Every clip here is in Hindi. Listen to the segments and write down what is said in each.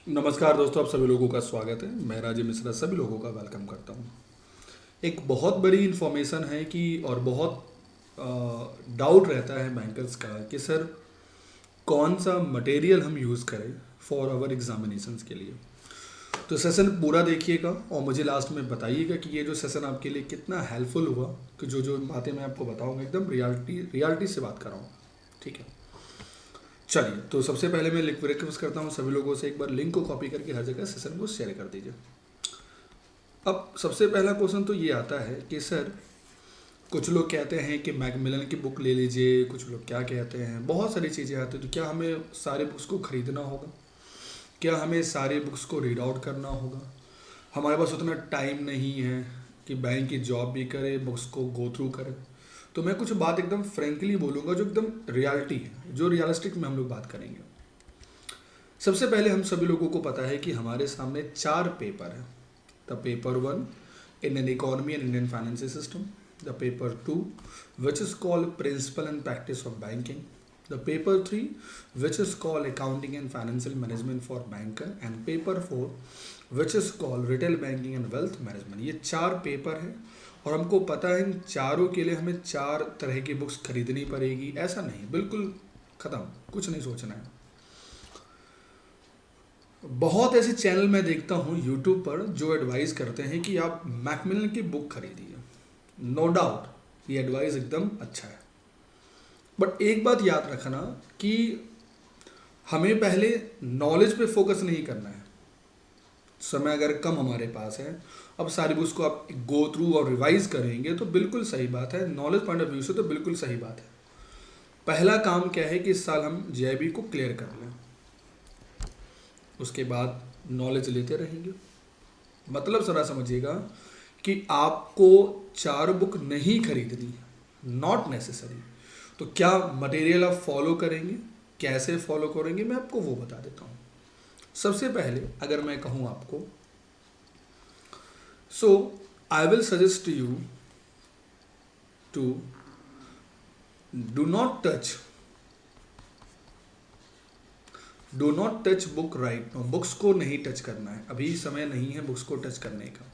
नमस्कार दोस्तों, आप सभी लोगों का स्वागत है। मैं राजीव मिश्रा सभी लोगों का वेलकम करता हूँ। एक बहुत बड़ी इन्फॉर्मेशन है कि और बहुत डाउट रहता है बैंकर्स का कि सर कौन सा मटेरियल हम यूज़ करें फॉर आवर एग्जामिनेशंस के लिए। तो सेशन पूरा देखिएगा और मुझे लास्ट में बताइएगा कि ये जो सेशन आपके लिए कितना हेल्पफुल हुआ, कि जो जो बातें मैं आपको बताऊँगा एकदम रियलिटी से बात कर रहा हूँ। ठीक है, चलिए। तो सबसे पहले मैं रिक्वेस्ट करता हूँ सभी लोगों से, एक बार लिंक को कॉपी करके हर जगह सेशन को शेयर कर दीजिए। अब सबसे पहला क्वेश्चन तो ये आता है कि सर कुछ लोग कहते हैं कि मैकमिलन की बुक ले लीजिए, कुछ लोग क्या कहते हैं, बहुत सारी चीज़ें आती हैं। तो क्या हमें सारे बुक्स को ख़रीदना होगा? क्या हमें सारे बुक्स को रीड आउट करना होगा? हमारे पास उतना टाइम नहीं है कि बैंक की जॉब भी करे, बुक्स को गो थ्रू करे। तो मैं कुछ बात एकदम फ्रेंकली बोलूँगा जो एकदम रियलिटी है, जो रियलिस्टिक में हम लोग बात करेंगे। सबसे पहले हम सभी लोगों को पता है कि हमारे सामने 4 पेपर हैं। The paper 1, Indian economy and Indian financial system. The paper 2, which is called principle and practice of banking. The paper 3, which is called accounting and financial management for banker. And paper 4, which is called retail banking and wealth management. ये 4 पेपर हैं और हमको पता है इन चारों के लिए हमें 4 तरह की बुक्स खरीदनी पड़ेगी। ऐसा नहीं, बिल्कुल ख़त्म, कुछ नहीं सोचना है। बहुत ऐसे चैनल मैं देखता हूँ यूट्यूब पर जो एडवाइस करते हैं कि आप मैकमिलन की बुक खरीदिए। नो डाउट ये एडवाइस एकदम अच्छा है, बट एक बात याद रखना कि हमें पहले नॉलेज पे फोकस नहीं करना है। समय अगर कम हमारे पास है, अब सारी बुक्स को आप गो थ्रू और रिवाइज करेंगे तो बिल्कुल सही बात है। नॉलेज पॉइंट ऑफ व्यू से तो बिल्कुल सही बात है। पहला काम क्या है कि इस साल हम जेईबी को क्लियर कर लें, उसके बाद नॉलेज लेते रहेंगे। मतलब ज़रा समझिएगा कि आपको 4 बुक नहीं खरीदनी, नॉट नेसेसरी। तो क्या मटेरियल आप फॉलो करेंगे, कैसे फॉलो करेंगे, मैं आपको वो बता देता हूँ। सबसे पहले अगर मैं कहूँ आपको, so I will suggest you to do not touch book right now. Books को नहीं टच करना है, अभी समय नहीं है बुक्स को टच करने का।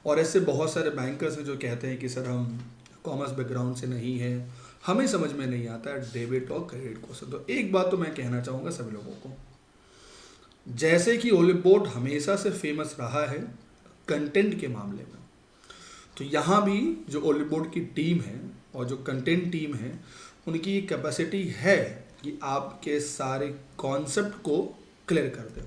और ऐसे बहुत सारे बैंकर्स हैं जो कहते हैं कि सर हम कॉमर्स बैकग्राउंड से नहीं है, हमें समझ में नहीं आता है डेबिट और क्रेडिट क्वेश्चन। तो एक बात तो मैं कहना चाहूँगा सभी लोगों को, जैसे कि ओलिवबोर्ड हमेशा से फेमस रहा है कंटेंट के मामले में, तो यहाँ भी जो ओलिवबोर्ड की टीम है और जो कंटेंट टीम है, उनकी कैपेसिटी है कि आपके सारे कॉन्सेप्ट को क्लियर कर दें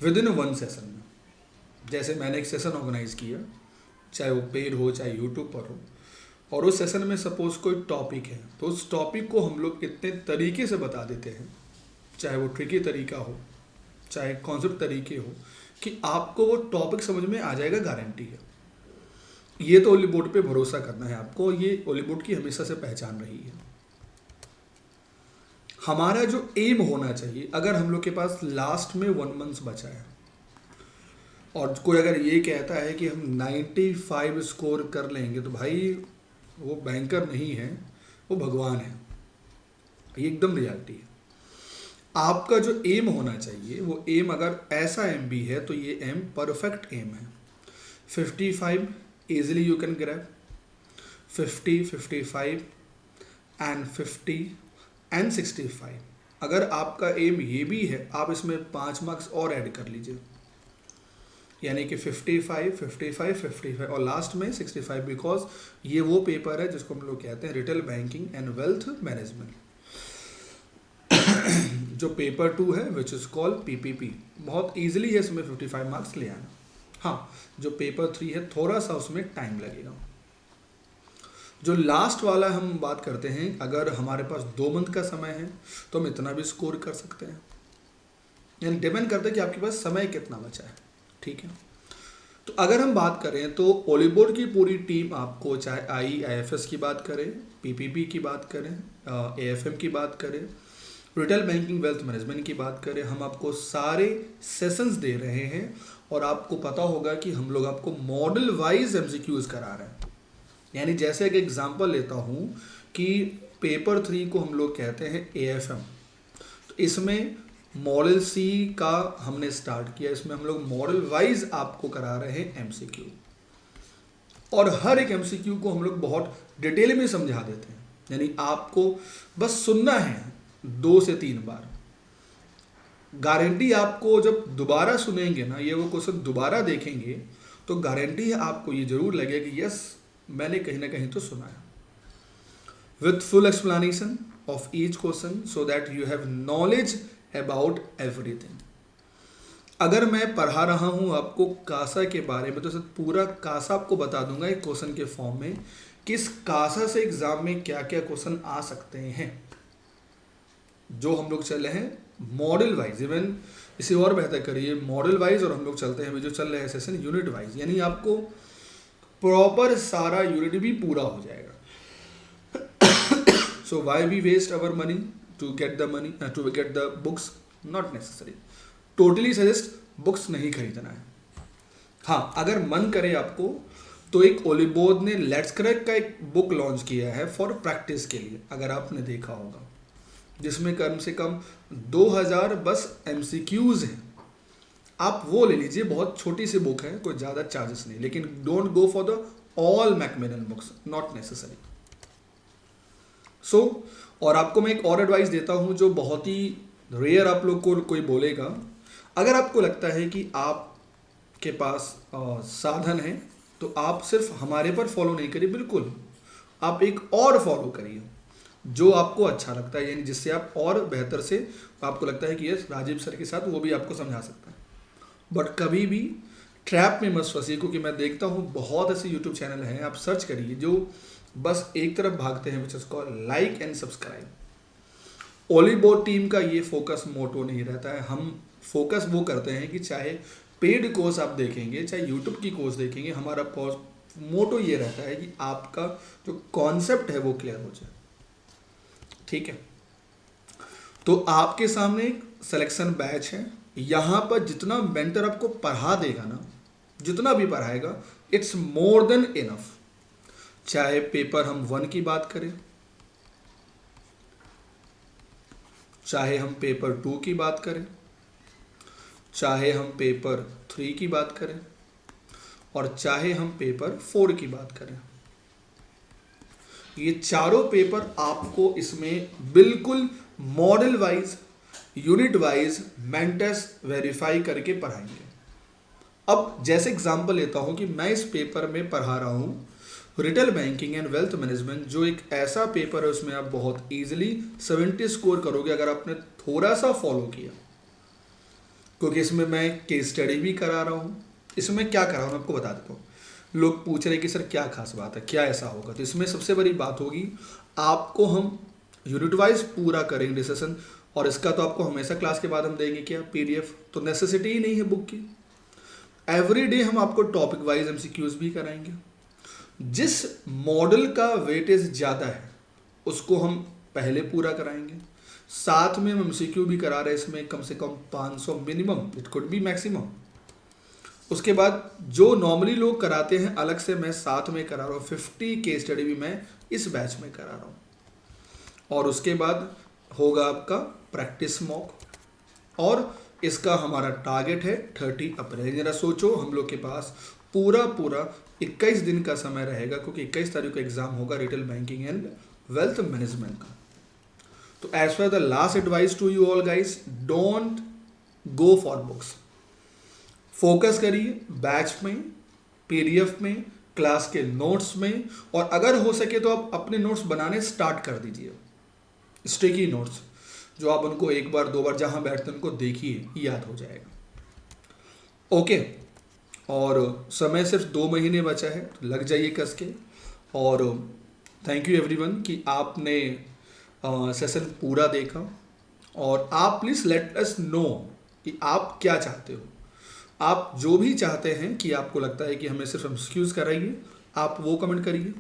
विद इन 1 सेशन में। जैसे मैंने एक सेशन ऑर्गेनाइज किया, चाहे वो पेड हो चाहे यूट्यूब पर हो, और उस सेशन में सपोज कोई टॉपिक है तो उस टॉपिक को हम लोग इतने तरीके से बता देते हैं, चाहे वो ट्रिकी तरीका हो चाहे कॉन्सेप्ट तरीके हो, कि आपको वो टॉपिक समझ में आ जाएगा, गारंटी है। ये तो ओलिवबोर्ड पे भरोसा करना है आपको, ये ओलिवबोर्ड की हमेशा से पहचान रही है। हमारा जो एम होना चाहिए, अगर हम लोग के पास लास्ट में 1 मंथ बचा है और कोई अगर ये कहता है कि हम 95 स्कोर कर लेंगे, तो भाई वो बैंकर नहीं है, वो भगवान है। ये एकदम रियलिटी है। आपका जो एम होना चाहिए, वो एम अगर ऐसा एम भी है तो ये एम परफेक्ट एम है। 55 easily you can grab, 50, 55 and 50 and 65। अगर आपका एम ये भी है, आप इसमें 5 मार्क्स और ऐड कर लीजिए, यानी कि 55, 55, 55 और लास्ट में 65, बिकॉज ये वो पेपर है जिसको हम लोग कहते हैं retail banking and wealth management. जो पेपर 2 है विच इज़ कॉल्ड पीपीपी, बहुत ईजिली है इसमें 55 मार्क्स ले आना। हाँ, जो पेपर 3 है थोड़ा सा उसमें टाइम लगेगा। जो लास्ट वाला हम बात करते हैं, अगर हमारे पास 2 मंथ का समय है तो हम इतना भी स्कोर कर सकते हैं, यानी डिपेंड करता है कि आपके पास समय कितना बचा है। ठीक है, तो अगर हम बात करें तो ओलिवबोर्ड की पूरी टीम आपको, चाहे आईएफएस की बात करें, पीपीपी की बात करें, एएफएम की बात करें, रिटेल बैंकिंग वेल्थ मैनेजमेंट की बात करें, हम आपको सारे सेशंस दे रहे हैं। और आपको पता होगा कि हम लोग आपको मॉडल वाइज एमसीक्यूज करा रहे हैं। यानी जैसे एक एग्जांपल लेता हूँ कि पेपर 3 को हम लोग कहते हैं एएफएम, तो इसमें मॉडल सी का हमने स्टार्ट किया। इसमें हम लोग मॉडल वाइज आपको करा रहे हैं एमसीक्यू, और हर एक एमसीक्यू को हम लोग बहुत डिटेल में समझा देते हैं। यानी आपको बस सुनना है 2 से 3 बार। गारंटी आपको जब दोबारा सुनेंगे ना, ये वो क्वेश्चन दोबारा देखेंगे, तो गारंटी है आपको ये जरूर लगेगा कि यस, मैंने कहीं ना कहीं तो सुना है। With full explanation of each question so that you have knowledge about everything. अगर मैं पढ़ा रहा हूँ आपको कासा के बारे में, तो सर पूरा कासा आपको बता दूंगा एक क्वेश्चन के फॉर्म में कि इस कासा से एग्जाम में क्या क्या क्वेश्चन आ सकते हैं। जो हम लोग चल रहे हैं मॉडल वाइज, इवन इसे और बेहतर करिए मॉडल वाइज, और हम लोग चलते हैं जो चल रहे हैं सेशन यूनिट वाइज, यानी आपको प्रॉपर सारा यूनिट भी पूरा हो जाएगा। So why we waste our money to get the books? Not necessary. Totally suggest books नहीं खरीदना है। हाँ, अगर मन करे आपको तो एक ओलिबोर्ड ने लेट्स क्रैक का एक बुक लॉन्च किया है फॉर प्रैक्टिस के लिए, अगर आपने देखा होगा, जिसमें कम से कम 2000 बस एमसीक्यूज हैं। आप वो ले लीजिए, बहुत छोटी सी बुक है, कोई ज़्यादा चार्जेस नहीं, लेकिन don't go for the all Macmillan books, not necessary. So और आपको मैं एक और एडवाइस देता हूँ जो बहुत ही रेयर आप लोग को कोई बोलेगा। अगर आपको लगता है कि आपके पास साधन है, तो आप सिर्फ हमारे पर फॉलो नहीं करिए, बिल्कुल आप एक और फॉलो करिए जो आपको अच्छा लगता है, यानी जिससे आप और बेहतर से आपको लगता है कि यस, राजीव सर के साथ वो भी आपको समझा सकता है। बट कभी भी ट्रैप में मत फंसिए, क्योंकि मैं देखता हूँ बहुत ऐसे यूट्यूब चैनल हैं, आप सर्च करिए, जो बस एक तरफ भागते हैं, which is called like and subscribe. ओलिबोर्ड टीम का ये फोकस मोटो नहीं रहता है। हम फोकस वो करते हैं कि चाहे पेड कोर्स आप देखेंगे, चाहे यूट्यूब की कोर्स देखेंगे, हमारा मोटो ये रहता है कि आपका जो कॉन्सेप्ट है वो क्लियर हो जाए। ठीक है, तो आपके सामने एक सिलेक्शन बैच है। यहाँ पर जितना मेंटर आपको पढ़ा देगा ना, जितना भी पढ़ाएगा, इट्स मोर देन इनफ। चाहे पेपर हम 1 की बात करें, चाहे हम पेपर 2 की बात करें, चाहे हम पेपर 3 की बात करें, और चाहे हम पेपर 4 की बात करें, ये चारों पेपर आपको इसमें बिल्कुल model wise, unit wise mentors verify करके पढ़ाएंगे। अब जैसे एग्जांपल लेता हूं कि मैं इस पेपर में पढ़ा रहा हूं retail banking and wealth management, जो एक ऐसा पेपर है उसमें आप बहुत इजीली 70 स्कोर करोगे अगर आपने थोड़ा सा फॉलो किया। क्योंकि इसमें मैं केस स्टडी भी करा रहा हूँ। इसमें क्या करा रहा हूँ मैं आपको बता देता हूँ। लोग पूछ रहे कि सर क्या खास बात है, क्या ऐसा होगा? तो इसमें सबसे बड़ी बात होगी, आपको हम यूनिट वाइज पूरा करेंगे डिस्कशन, और इसका तो आपको हमेशा क्लास के बाद हम देंगे क्या, पीडीएफ, तो नेसेसिटी ही नहीं है बुक की। एवरी डे हम आपको टॉपिक वाइज एमसीक्यूज भी कराएंगे। जिस मॉडल का वेटेज ज़्यादा है उसको हम पहले पूरा कराएंगे, साथ में हम एमसीक्यू भी करा रहे हैं इसमें कम से कम 500 minimum, it could be maximum. उसके बाद जो नॉर्मली लोग कराते हैं अलग से मैं साथ में करा रहा हूँ, 50 केस स्टडी भी मैं इस बैच में करा रहा हूँ। और उसके बाद होगा आपका प्रैक्टिस मॉक, और इसका हमारा टारगेट है 30 अप्रैल। जरा सोचो, हम लोग के पास पूरा 21 दिन का समय रहेगा, क्योंकि 21 तारीख को एग्जाम होगा retail banking and wealth management का। तो as per the last advice to you all guys, don't go for books, focus करिए बैच में, पीडीएफ में, क्लास के नोट्स में, और अगर हो सके तो आप अपने नोट्स बनाने स्टार्ट कर दीजिए, स्टिकी नोट्स, जो आप उनको एक बार 2 बार जहां बैठते हैं उनको देखिए, याद हो जाएगा। ओके, और समय सिर्फ 2 महीने बचा है, तो लग जाइए कस के। और थैंक यू एवरीवन कि आपने सेशन पूरा देखा, और आप प्लीज़ लेट अस नो कि आप क्या चाहते हो। आप जो भी चाहते हैं कि आपको लगता है कि हमें सिर्फ एक्सक्यूज़ कराइए, आप वो कमेंट करिए।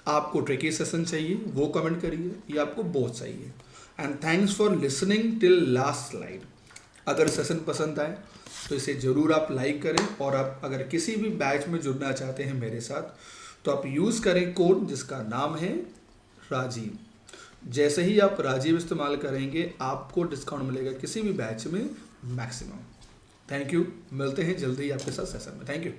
आपको ट्रिकी सेशन चाहिए वो कमेंट करिए, या आपको बोथ चाहिए। And thanks for listening till last slide. अगर सेशन पसंद आए तो इसे ज़रूर आप लाइक करें, और आप अगर किसी भी बैच में जुड़ना चाहते हैं मेरे साथ, तो आप यूज़ करें कोड जिसका नाम है राजीव। जैसे ही आप राजीव इस्तेमाल करेंगे आपको डिस्काउंट मिलेगा किसी भी बैच में मैक्सिमम। थैंक यू, मिलते हैं जल्दी ही आपके साथ सेशन में। Thank you.